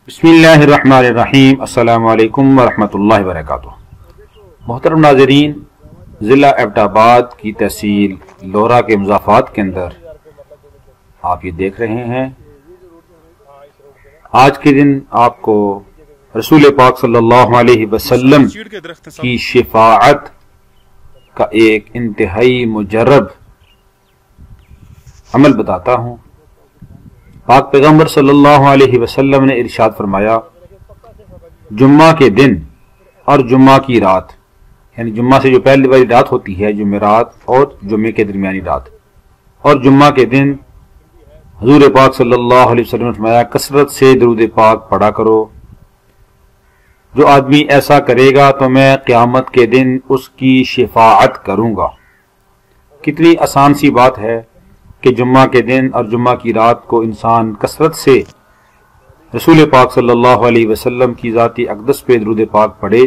بسم اللہ الرحمن الرحیم۔ السلام علیکم ورحمۃ اللہ وبرکاتہ۔ محترم ناظرین، ضلع ایبٹ آباد کی تحصیل لورا کے مضافات کے اندر آپ یہ دیکھ رہے ہیں، آج کے دن آپ کو رسول پاک صلی اللہ علیہ وسلم کی شفاعت کا ایک انتہائی مجرب عمل بتاتا ہوں۔ پاک پیغمبر صلی اللہ علیہ وسلم نے ارشاد فرمایا، جمعہ کے دن اور جمعہ کی رات، یعنی جمعہ سے جو پہلی والی رات ہوتی ہے جمعرات اور جمعے کے درمیانی رات، اور جمعہ کے دن حضور پاک صلی اللہ علیہ وسلم نے فرمایا کثرت سے درود پاک پڑھا کرو۔ جو آدمی ایسا کرے گا تو میں قیامت کے دن اس کی شفاعت کروں گا۔ کتنی آسان سی بات ہے کہ جمعہ کے دن اور جمعہ کی رات کو انسان کثرت سے رسول پاک صلی اللہ علیہ وسلم کی ذاتی اقدس پہ درود پاک پڑھے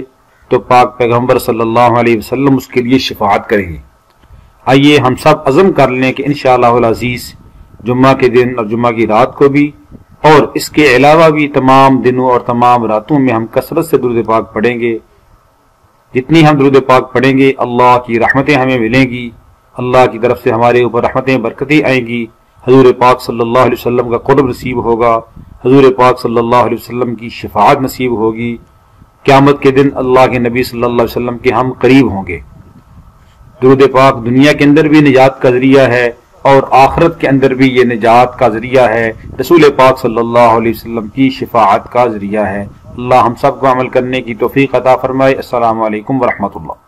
تو پاک پیغمبر صلی اللہ علیہ وسلم اس کے لیے شفاعت کریں گے۔ آئیے ہم سب عزم کر لیں کہ انشاءاللہ العزیز جمعہ کے دن اور جمعہ کی رات کو بھی اور اس کے علاوہ بھی تمام دنوں اور تمام راتوں میں ہم کثرت سے درود پاک پڑھیں گے۔ جتنی ہم درود پاک پڑھیں گے اللہ کی رحمتیں ہمیں ملیں گی، اللہ کی طرف سے ہمارے اوپر رحمتیں برکتیں آئیں گی، حضور پاک صلی اللہ علیہ وسلم کا قرب نصیب ہوگا، حضور پاک صلی اللہ علیہ وسلم کی شفاعت نصیب ہوگی، قیامت کے دن اللہ کے نبی صلی اللہ علیہ وسلم کے ہم قریب ہوں گے۔ درود پاک دنیا کے اندر بھی نجات کا ذریعہ ہے اور آخرت کے اندر بھی یہ نجات کا ذریعہ ہے، رسول پاک صلی اللہ علیہ وسلم کی شفاعت کا ذریعہ ہے۔ اللہ ہم سب کو عمل کرنے کی توفیق عطا فرمائے۔ السلام علیکم ورحمۃ اللہ۔